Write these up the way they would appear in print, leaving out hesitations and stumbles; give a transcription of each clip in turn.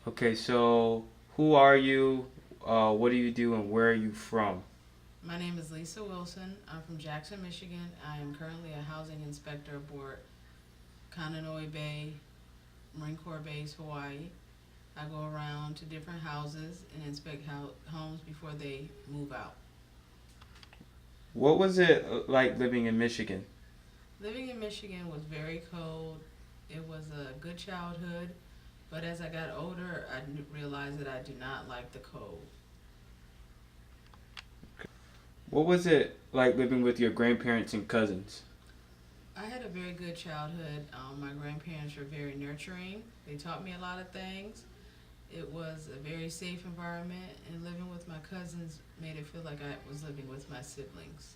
Okay, so who are you? What do you do, and where are you from? My name is Lisa Wilson. I'm from Jackson, Michigan. I am currently a housing inspector aboard Kananoe Bay, Marine Corps Base, Hawaii. I go around to different houses and inspect homes before they move out. What was it like living in Michigan? Living in Michigan was very cold. It was a good childhood, but as I got older, I realized that I do not like the cold. What was it like living with your grandparents and cousins? I had a very good childhood. My grandparents were very nurturing. They taught me a lot of things. It was a very safe environment, and living with my cousins made it feel like I was living with my siblings.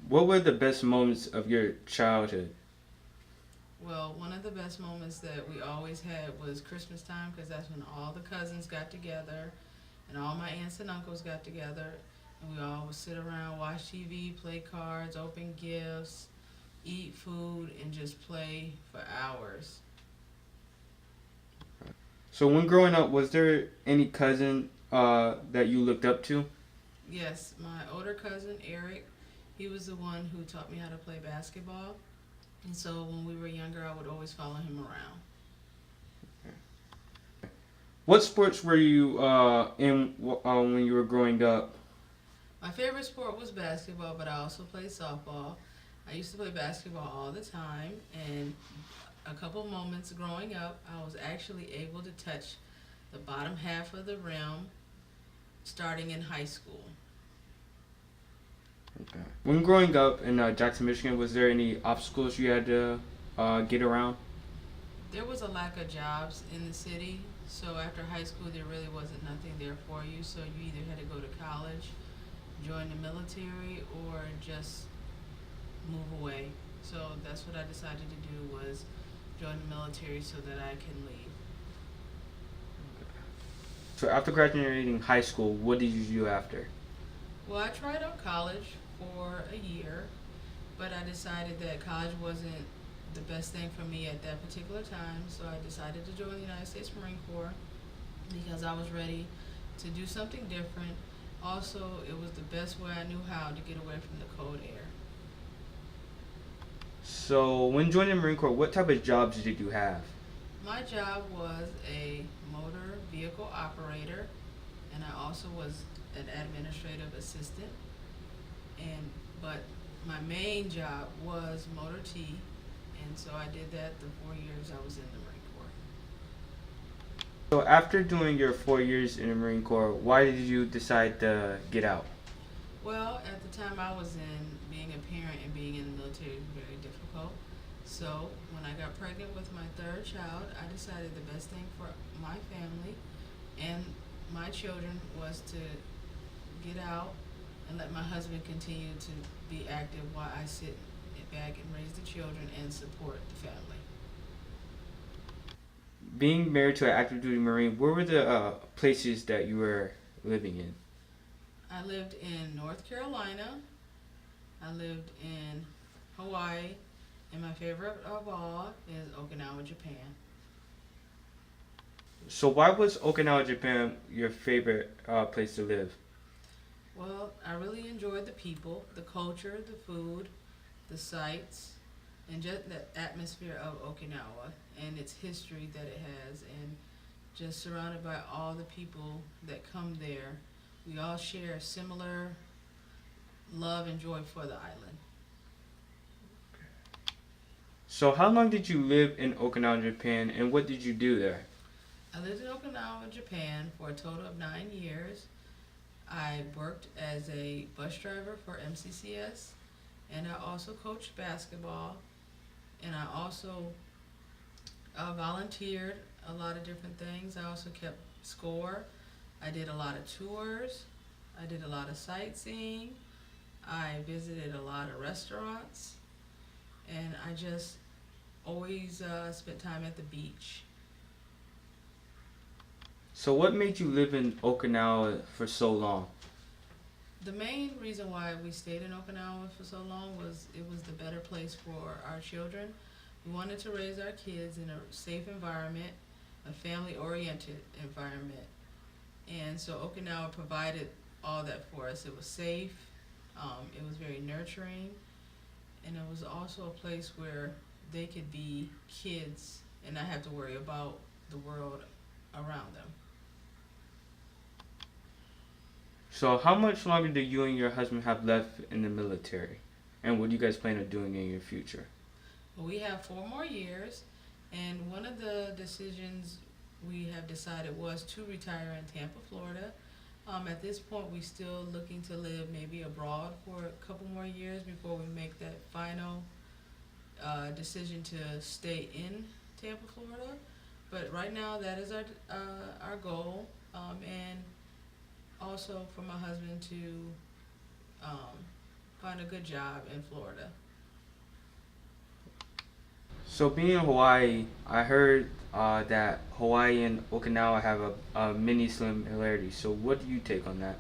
What were the best moments of your childhood? Well, one of the best moments that we always had was Christmas time because that's when all the cousins got together and all my aunts and uncles got together, and we all would sit around, watch TV, play cards, open gifts, eat food, and just play for hours. So when growing up, was there any cousin that you looked up to? Yes, my older cousin Eric, he was the one who taught me how to play basketball. And so when we were younger, I would always follow him around. What sports were you in when you were growing up? My favorite sport was basketball, but I also played softball. I used to play basketball all the time, and a couple moments growing up, I was actually able to touch the bottom half of the rim starting in high school. Okay. When growing up in Jackson, Michigan, was there any obstacles you had to get around? There was a lack of jobs in the city, so after high school, there really wasn't nothing there for you. So you either had to go to college, join the military, or just move away. So that's what I decided to do was join the military so that I can leave. So after graduating high school, what did you do after? Well, I tried out college for a year, but I decided that college wasn't the best thing for me at that particular time. So I decided to join the United States Marine Corps because I was ready to do something different. Also, it was the best way I knew how to get away from the cold air. So when joining the Marine Corps, what type of jobs did you have? My job was a motor vehicle operator, and I also was an administrative assistant. And but my main job was motor T, and so I did that the 4 years I was in the Marine Corps. So after doing your 4 years in the Marine Corps, why did you decide to get out? Well, at the time I was in, being a parent and being in the military was very difficult. So when I got pregnant with my third child, I decided the best thing for my family and my children was to get out and let my husband continue to be active while I sit back and raise the children and support the family. Being married to an active duty Marine, where were the places that you were living in? I lived in North Carolina. I lived in Hawaii. And my favorite of all is Okinawa, Japan. So why was Okinawa, Japan, your favorite place to live? Well, I really enjoyed the people, the culture, the food, the sights, and just the atmosphere of Okinawa and its history that it has, and just surrounded by all the people that come there. We all share similar love and joy for the island. So how long did you live in Okinawa, Japan, and what did you do there? I lived in Okinawa, Japan for a total of 9 years. I worked as a bus driver for MCCS, and I also coached basketball, and I also volunteered a lot of different things. I also kept score. I did a lot of tours. I did a lot of sightseeing. I visited a lot of restaurants, and I just always spent time at the beach. So what made you live in Okinawa for so long? The main reason why we stayed in Okinawa for so long was it was the better place for our children. We wanted to raise our kids in a safe environment, a family-oriented environment. And so Okinawa provided all that for us. It was safe, it was very nurturing, and it was also a place where they could be kids and not have to worry about the world around them. So how much longer do you and your husband have left in the military? And what do you guys plan on doing in your future? But we have 4 more years, and one of the decisions we have decided was to retire in Tampa, Florida. At this point, we still looking to live maybe abroad for a couple more years before we make that final decision to stay in Tampa, Florida. But right now, that is our goal, and also for my husband to um, find a good job in Florida. So being in Hawaii, I heard that Hawaii and Okinawa have a many similarities. So what do you take on that?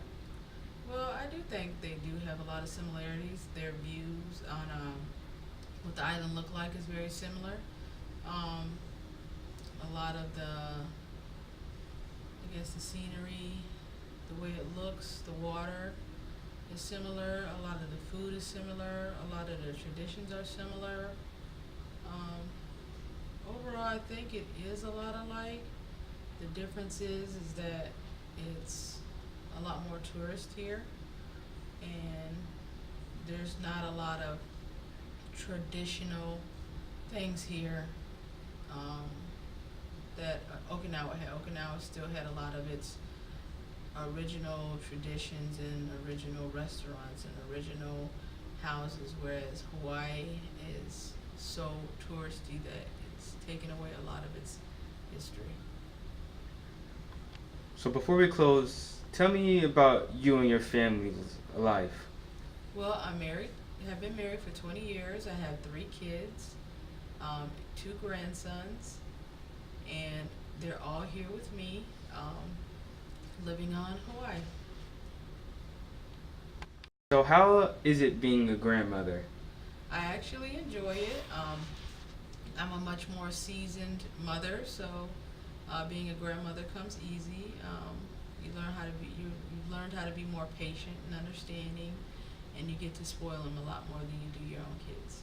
Well, I do think they do have a lot of similarities. Their views on what the island look like is very similar. Um, a lot of I guess, the scenery, the way it looks, the water is similar. A lot of the food is similar. A lot of the traditions are similar. Um, Overall, I think it is a lot alike. The difference is that it's a lot more tourists here, and there's not a lot of traditional things here um, that Okinawa had. Okinawa still had a lot of its original traditions and original restaurants and original houses, whereas Hawaii is so touristy that it's taken away a lot of its history. So before we close, tell me about you and your family's life. Well, I'm married. Have been married for 20 years. I have 3 kids, 2 grandsons, and they're all here with me, living on Hawaii. So how is it being a grandmother? I actually enjoy it. I'm a much more seasoned mother, so being a grandmother comes easy. You've learned how to be more patient and understanding, and you get to spoil them a lot more than you do your own kids.